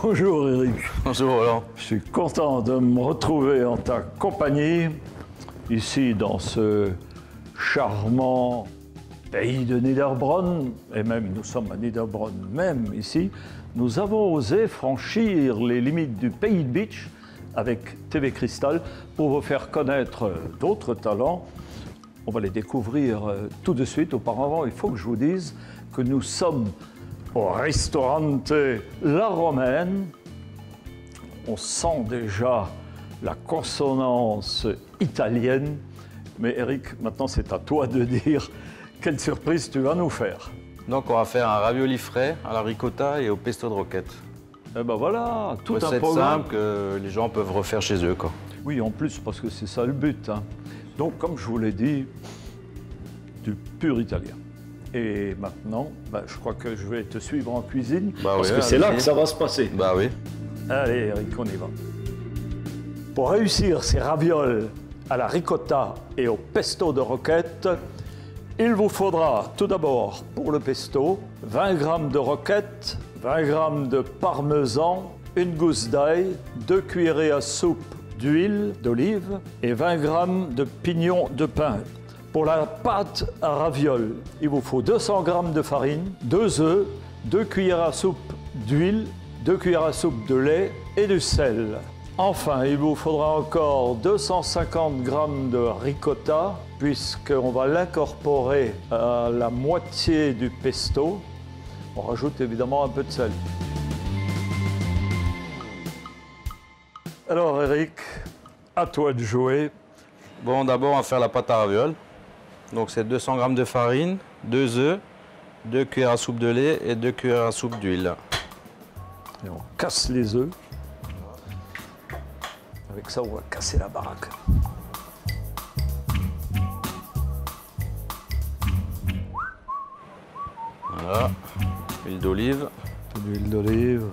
Bonjour Eric. Bonjour Roland. Je suis content de me retrouver en ta compagnie, ici dans ce charmant pays de Niederbronn, et même nous sommes à Niederbronn même ici. Nous avons osé franchir les limites du pays de Beach avec TV Cristal pour vous faire connaître d'autres talents. On va les découvrir tout de suite. Auparavant, il faut que je vous dise que nous sommes au Ristorante La Romaine. On sent déjà la consonance italienne. Mais Eric, maintenant c'est à toi de dire quelle surprise tu vas nous faire. Donc on va faire un ravioli frais à la ricotta et au pesto de roquette. Et ben voilà, tout un Recette programme simple que les gens peuvent refaire chez eux, quoi. Oui, en plus, parce que c'est ça le but, hein. Donc, comme je vous l'ai dit, du pur italien. Et maintenant, je crois que je vais te suivre en cuisine, parce que c'est là que ça va se passer. Bah oui. Allez, Eric, on y va. Pour réussir ces ravioles à la ricotta et au pesto de roquette, il vous faudra tout d'abord, pour le pesto, 20 g de roquette, 20 g de parmesan, une gousse d'ail, 2 cuillerées à soupe d'huile d'olive et 20 g de pignon de pain. Pour la pâte à ravioles, il vous faut 200 g de farine, 2 œufs, 2 cuillères à soupe d'huile, 2 cuillères à soupe de lait et du sel. Enfin, il vous faudra encore 250 g de ricotta, puisqu'on va l'incorporer à la moitié du pesto. On rajoute évidemment un peu de sel. Alors Eric, à toi de jouer. Bon, d'abord on va faire la pâte à ravioles. Donc c'est 200 g de farine, 2 œufs, 2 cuillères à soupe de lait et 2 cuillères à soupe d'huile. Et on casse les œufs. Avec ça, on va casser la baraque. Voilà, huile d'olive. De l'huile d'olive.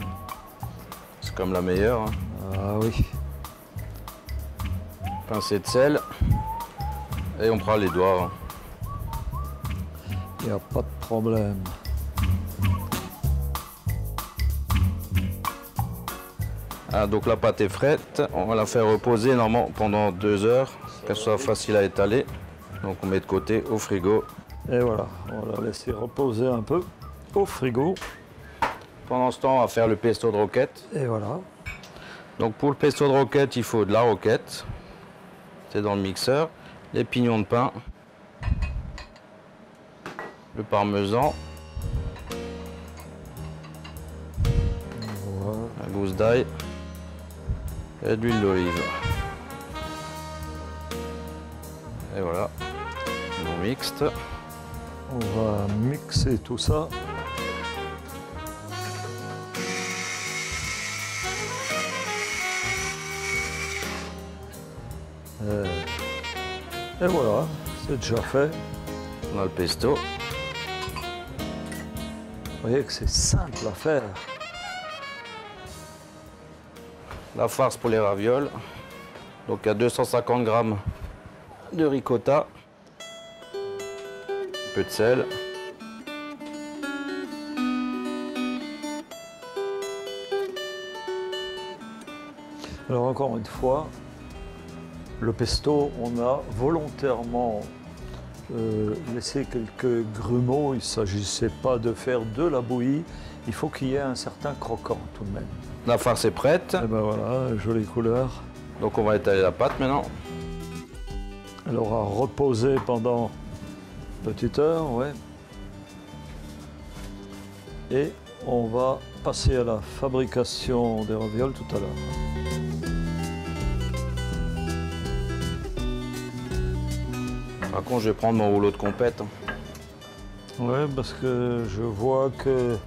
C'est comme la meilleure, hein. Ah oui. Pincée de sel. Et on prend les doigts, hein. Il n'y a pas de problème. Ah, donc la pâte est frette, on va la faire reposer normalement pendant 2 heures, qu'elle soit facile à étaler. Donc on met de côté au frigo. Et voilà, on va la laisser reposer un peu au frigo. Pendant ce temps, on va faire le pesto de roquette. Et voilà. Donc pour le pesto de roquette, il faut de la roquette, c'est dans le mixeur, les pignons de pain, le parmesan, Voilà. la gousse d'ail et de l'huile d'olive. Et voilà, on mixte. On va mixer tout ça. Et voilà, c'est déjà fait. On a le pesto. Vous voyez que c'est simple à faire. La farce pour les ravioles. Donc il y a 250 g de ricotta. Un peu de sel. Alors encore une fois, le pesto, on a volontairement laissé quelques grumeaux. Il ne s'agissait pas de faire de la bouillie. Il faut qu'il y ait un certain croquant tout de même. La farce est prête. Et ben voilà, jolie couleur. Donc on va étaler la pâte maintenant. Elle aura reposé pendant une petite heure, ouais. Et on va passer à la fabrication des ravioles tout à l'heure. Par contre, je vais prendre mon rouleau de compète. Oui, parce que je vois que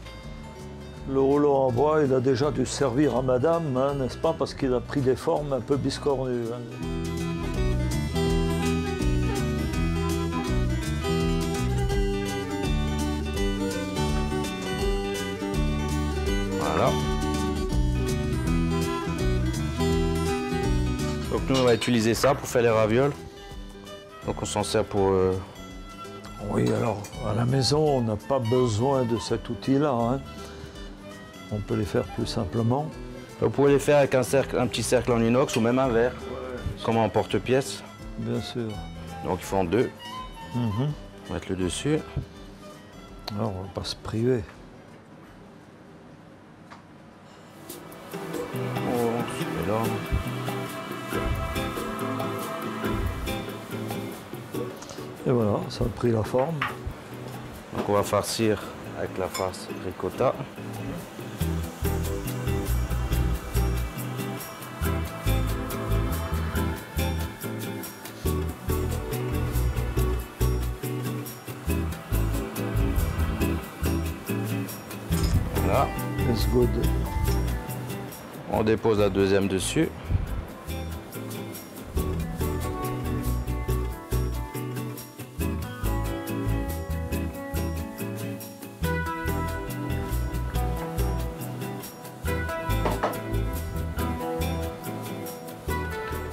le rouleau en bois, il a déjà dû servir à madame, hein, n'est-ce pas? Parce qu'il a pris des formes un peu biscornues. Hein. Voilà. Donc nous on va utiliser ça pour faire les ravioles. Donc on s'en sert pour... Oui, alors à la maison, on n'a pas besoin de cet outil-là. Hein. On peut les faire plus simplement. Vous pouvez les faire avec un petit cercle en inox ou même un verre, comme en porte-pièce. Bien sûr. Donc il faut en deux. On va mettre le dessus. Alors on ne va pas se priver. Et voilà, ça a pris la forme. Donc on va farcir avec la farce ricotta. Voilà. It's good. On dépose la deuxième dessus.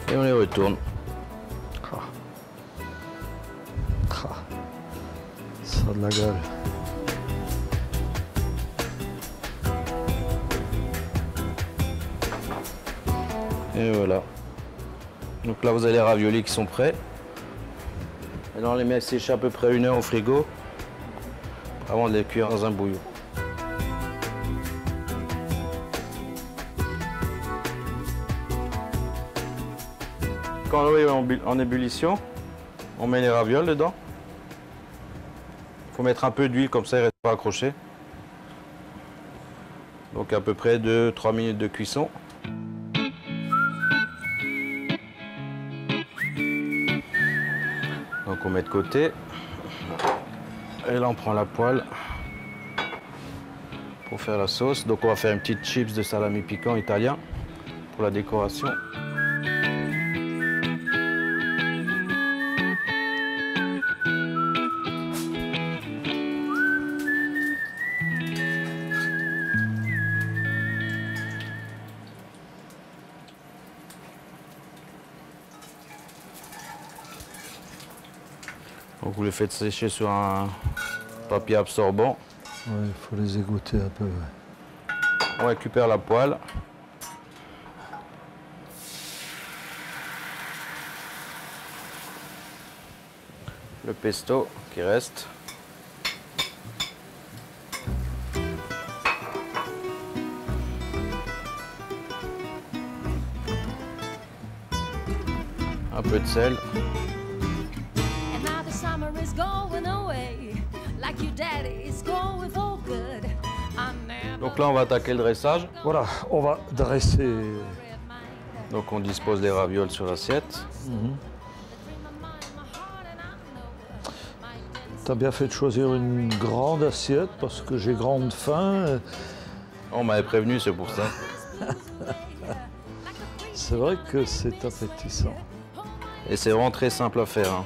Et on les retourne. Ça a de la gueule. Et voilà. Donc là, vous avez les raviolis qui sont prêts. Et là, on les met sécher à peu près 1 heure au frigo avant de les cuire dans un bouillon. Quand l'eau est en ébullition, on met les ravioles dedans. Il faut mettre un peu d'huile, comme ça, ils ne restent pas accrochés. Donc à peu près 2-3 minutes de cuisson. Donc on met de côté. Et là on prend la poêle pour faire la sauce. Donc on va faire une petite chips de salami piquant italien pour la décoration. Donc vous les faites sécher sur un papier absorbant. Ouais, il faut les égoutter un peu. Ouais. On récupère la poêle. Le pesto qui reste. Un peu de sel. Donc là, on va attaquer le dressage. Voilà, on va dresser. Donc on dispose les ravioles sur l'assiette. Tu as bien fait de choisir une grande assiette parce que j'ai grande faim. On m'avait prévenu, c'est pour ça. C'est vrai que c'est appétissant. Et c'est vraiment très simple à faire. Hein.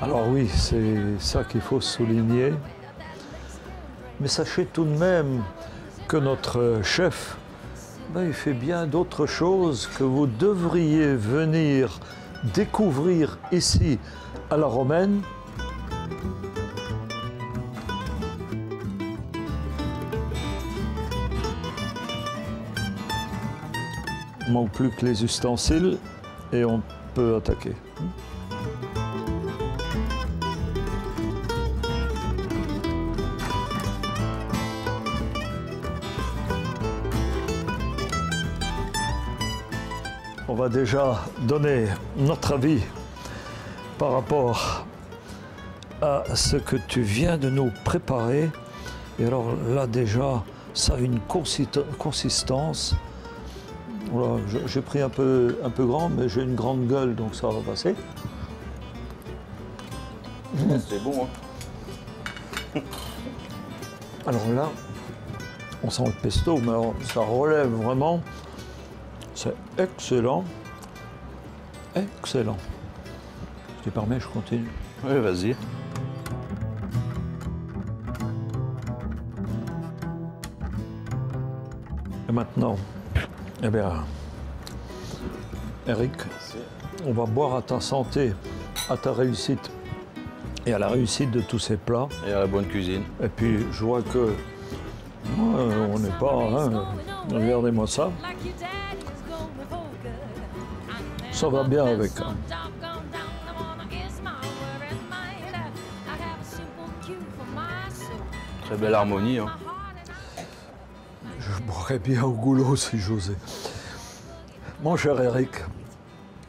Alors oui, c'est ça qu'il faut souligner. Mais sachez tout de même que notre chef, il fait bien d'autres choses que vous devriez venir découvrir ici à la Romaine. Il ne manque plus que les ustensiles et on peut attaquer. On va déjà donner notre avis par rapport à ce que tu viens de nous préparer. Et alors là déjà, ça a une consistance. Voilà, j'ai pris un peu grand, mais j'ai une grande gueule, donc ça va passer. C'est bon, hein. Alors là, on sent le pesto, mais alors, ça relève vraiment. C'est excellent. Excellent. Si tu permets, je continue. Oui, vas-y. Et maintenant, eh bien, Eric, on va boire à ta santé, à ta réussite et à la réussite de tous ces plats. Et à la bonne cuisine. Et puis, je vois que on n'est pas... hein, regardez-moi ça. Ça va bien avec. Hein. Très belle harmonie. Hein. Je boirais bien au goulot si j'osais. Mon cher Eric,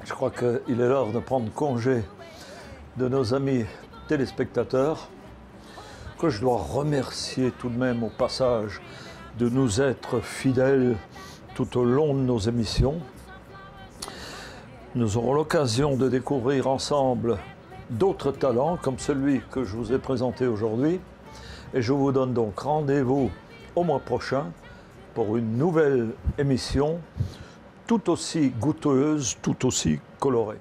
je crois qu'il est l'heure de prendre congé de nos amis téléspectateurs, que je dois remercier tout de même au passage de nous être fidèles tout au long de nos émissions. Nous aurons l'occasion de découvrir ensemble d'autres talents comme celui que je vous ai présenté aujourd'hui. Et je vous donne donc rendez-vous au mois prochain pour une nouvelle émission tout aussi goûteuse, tout aussi colorée.